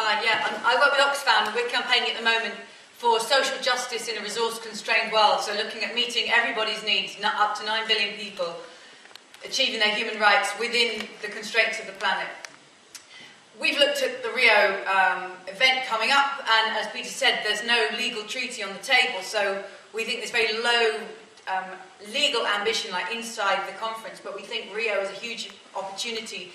Hi, yeah, I work with Oxfam, and we're campaigning at the moment for social justice in a resource-constrained world, so looking at meeting everybody's needs, up to 9 billion people, achieving their human rights within the constraints of the planet. We've looked at the Rio event coming up, and as Peter said, there's no legal treaty on the table, so we think there's very low legal ambition like inside the conference, but we think Rio is a huge opportunity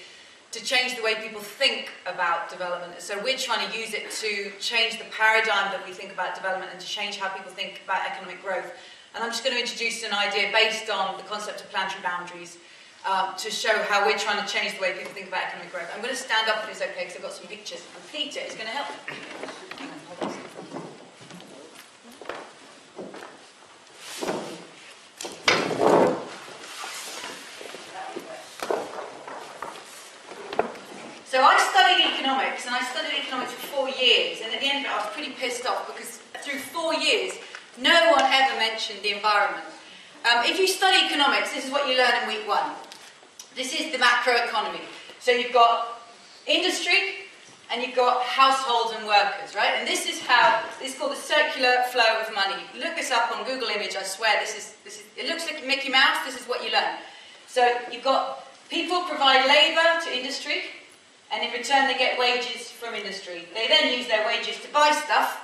to change the way people think about development. So we're trying to use it to change the paradigm that we think about development and to change how people think about economic growth. And I'm just going to introduce an idea based on the concept of planetary boundaries to show how we're trying to change the way people think about economic growth. I'm going to stand up if it's okay because I've got some pictures, and Peter is going to help. So I studied economics, and I studied economics for 4 years, and at the end of it I was pretty pissed off because through 4 years no one ever mentioned the environment. If you study economics, this is what you learn in week 1. This is the macroeconomy. So you've got industry and you've got households and workers, right? And this is called the circular flow of money. Look this up on Google Image, I swear, it looks like Mickey Mouse, this is what you learn. So you've got people provide labour to industry, and in return they get wages from industry. They then use their wages to buy stuff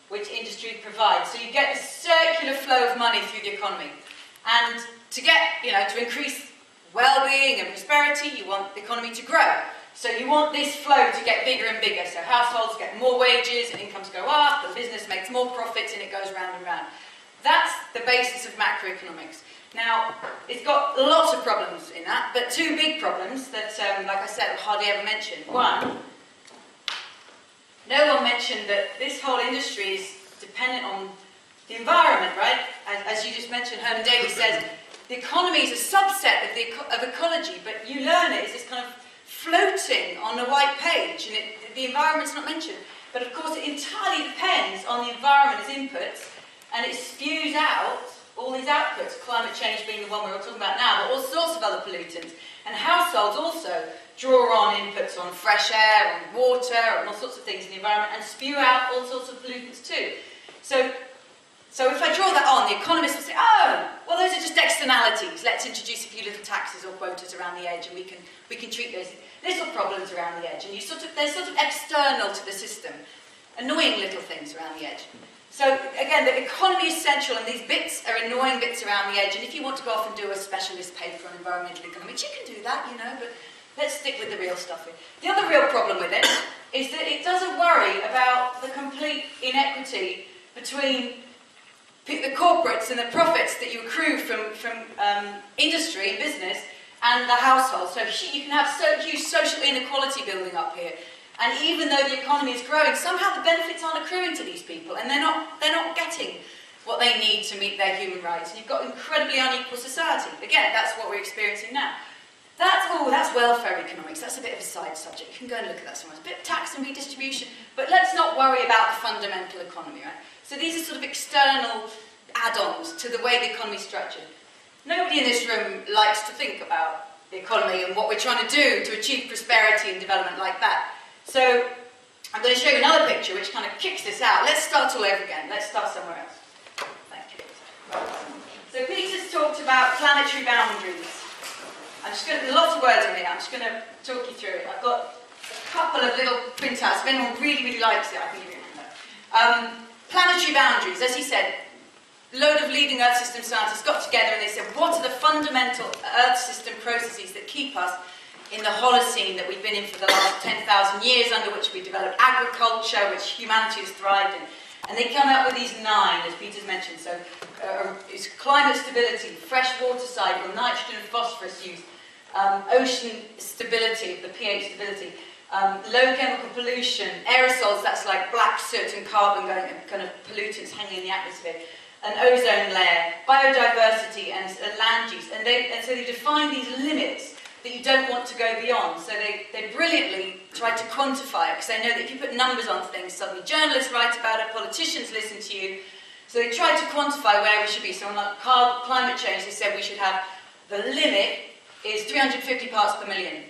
which industry provides. So you get a circular flow of money through the economy. And to get, to increase well-being and prosperity, you want the economy to grow. So you want this flow to get bigger and bigger. So households get more wages and incomes go up, the business makes more profits, and it goes round and round. That's the basis of macroeconomics. Now, it's got lots of problems in that, but 2 big problems that, like I said, hardly ever mentioned. One, no one mentioned that this whole industry is dependent on the environment, right? As you just mentioned, Herman Daly says, the economy is a subset of ecology, but you learn it as this kind of floating on a white page, and the environment's not mentioned. But of course, it entirely depends on the environment as inputs, and it spews out all these outputs, climate change being the one we're all talking about now, but all sorts of other pollutants. And households also draw on inputs on fresh air, on water, and all sorts of things in the environment, and spew out all sorts of pollutants too. So if I draw that on, the economists will say, oh, well, those are just externalities. Let's introduce a few little taxes or quotas around the edge, and we can treat those little problems around the edge. And they're sort of external to the system, annoying little things around the edge. So again, the economy is central, and these bits are annoying bits around the edge. And if you want to go off and do a specialist paper on environmental economics, you can do that, but let's stick with the real stuff here. The other real problem with it is that it doesn't worry about the complete inequity between the corporates and the profits that you accrue from industry and business and the household. So you can have huge social inequality building up here. And even though the economy is growing, somehow the benefits aren't accruing to these people, and they're not getting what they need to meet their human rights. And you've got incredibly unequal society. Again, that's what we're experiencing now. That's welfare economics. That's a bit of a side subject. You can go and look at that somewhere. It's a bit of tax and redistribution, but let's not worry about the fundamental economy, right? So these are sort of external add-ons to the way the economy is structured. Nobody in this room likes to think about the economy and what we're trying to do to achieve prosperity and development like that. So I'm going to show you another picture which kind of kicks this out. Let's start all over again. Let's start somewhere else. Thank you. So Peter's talked about planetary boundaries. Lots of words in here. I'm just going to talk you through it. I've got a couple of little printouts. If anyone really, really likes it, I can give you a printout. Planetary boundaries, as he said, a load of leading Earth system scientists got together and they said, what are the fundamental Earth system processes that keep us in the Holocene that we've been in for the last 10,000 years, under which we developed agriculture, which humanity has thrived in. And they come up with these 9, as Peter's mentioned. So it's climate stability, fresh water cycle, nitrogen and phosphorus use, ocean stability, the pH stability, low chemical pollution, aerosols, that's like black soot and carbon going, kind of pollutants hanging in the atmosphere, an ozone layer, biodiversity and land use. And so they define these limits that you don't want to go beyond. So they brilliantly tried to quantify it, because they know that if you put numbers on things, suddenly journalists write about it, politicians listen to you. So they tried to quantify where we should be. So on climate change, they said we should have, the limit is 350 parts per million.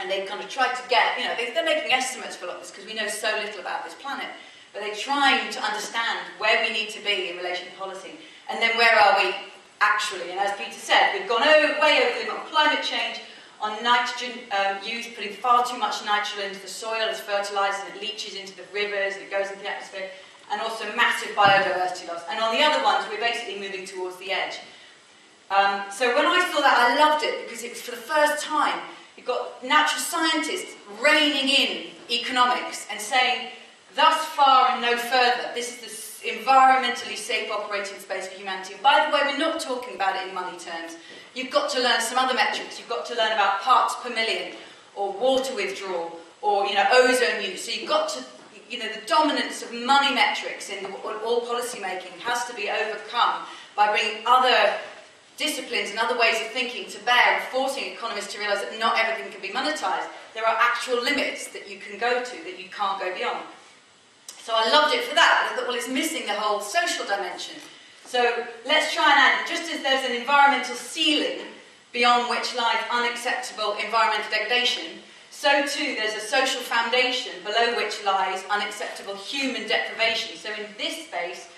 And they kind of tried to get, they're making estimates for a lot of this because we know so little about this planet. But they're trying to understand where we need to be in relation to policy. And then where are we actually? And as Peter said, we've gone way over the limit on climate change, on nitrogen use, putting far too much nitrogen into the soil as fertilizer, and it leaches into the rivers, and it goes into the atmosphere, and also massive biodiversity loss. And on the other ones, we're basically moving towards the edge. So when I saw that, I loved it, because it was for the first time, you've got natural scientists reining in economics and saying, thus far and no further, this is the environmentally safe operating space for humanity. And by the way, we're not talking about it in money terms. You've got to learn some other metrics. You've got to learn about parts per million, or water withdrawal, or ozone use. So you've got to, the dominance of money metrics in all policy making has to be overcome by bringing other disciplines and other ways of thinking to bear, and forcing economists to realise that not everything can be monetised. There are actual limits that you can go to, that you can't go beyond. So I loved it for that, but I thought, well, it's missing the whole social dimension. So let's try and add, just as there's an environmental ceiling beyond which lies unacceptable environmental degradation, so too there's a social foundation below which lies unacceptable human deprivation. So in this space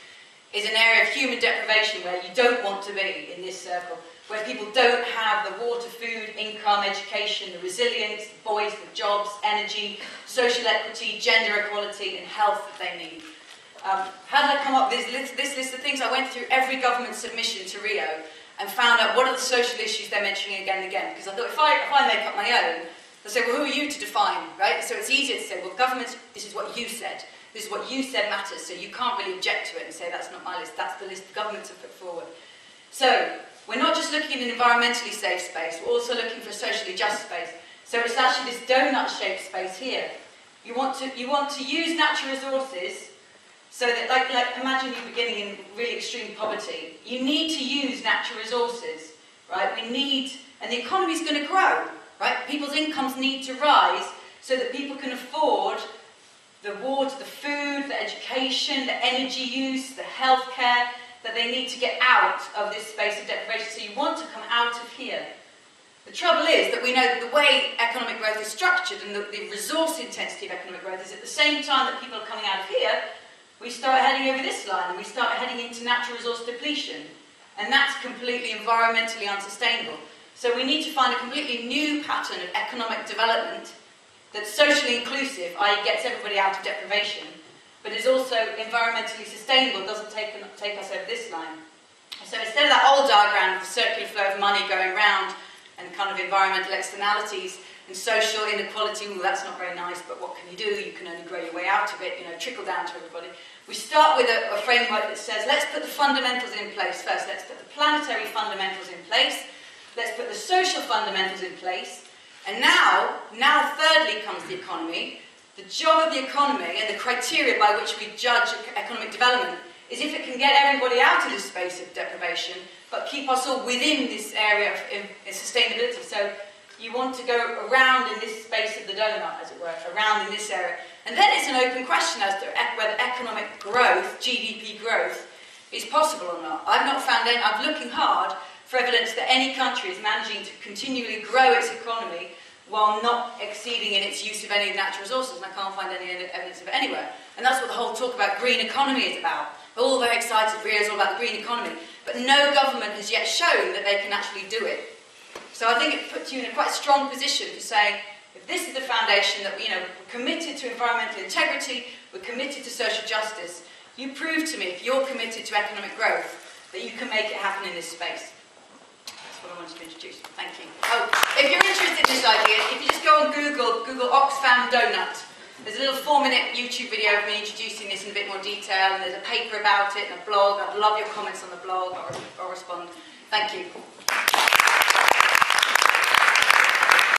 is an area of human deprivation where you don't want to be in this circle, where people don't have the water, food, income, education, the resilience, the voice, the jobs, energy, social equity, gender equality, and health that they need. How did I come up with this list of things? I went through every government submission to Rio and found out what are the social issues they're mentioning again and again. Because I thought, if I make up my own, they'll say, well, who are you to define, right? So it's easier to say, well, governments, this is what you said. This is what you said matters, so you can't really object to it and say, that's not my list, that's the list the governments have put forward. So, we're not just looking at an environmentally safe space, we're also looking for a socially just space. So it's actually this donut-shaped space here. You want to use natural resources so that, like imagine you beginning in really extreme poverty. You need to use natural resources, right? And the economy's going to grow, right? People's incomes need to rise so that people can afford the water, the food, the education, the energy use, the healthcare that they need to get out of this space of deprivation. So you want to come out of here. The trouble is that we know that the way economic growth is structured and the resource intensity of economic growth is at the same time that people are coming out of here, we start heading over this line and we start heading into natural resource depletion. And that's completely environmentally unsustainable. So we need to find a completely new pattern of economic development that's socially inclusive, i.e. gets everybody out of deprivation, but is also environmentally sustainable, doesn't take us over this line. So instead of that old diagram of the circular flow of money going round and kind of environmental externalities and social inequality, well, that's not very nice, but what can you do? You can only grow your way out of it, trickle down to everybody. We start with a framework that says, let's put the fundamentals in place first. Let's put the planetary fundamentals in place. Let's put the social fundamentals in place. And now thirdly comes the economy. The job of the economy and the criteria by which we judge economic development is if it can get everybody out of this space of deprivation, but keep us all within this area of sustainability. So you want to go around in this space of the donut, as it were, around in this area. And then it's an open question as to whether economic growth, GDP growth, is possible or not. I've not found any, I'm looking hard for evidence that any country is managing to continually grow its economy while not exceeding in its use of any natural resources, and I can't find any evidence of it anywhere. And that's what the whole talk about green economy is about. We're all very excited, Rio's all about the green economy, but no government has yet shown that they can actually do it. So I think it puts you in a quite strong position to say, if this is the foundation that we're committed to environmental integrity, we're committed to social justice, you prove to me, if you're committed to economic growth, that you can make it happen in this space. What I wanted to introduce. Thank you. Oh, if you're interested in this idea, if you just go on Google Oxfam donut. There's a little 4-minute YouTube video of me introducing this in a bit more detail, and there's a paper about it and a blog. I'd love your comments on the blog. I'll respond. Thank you.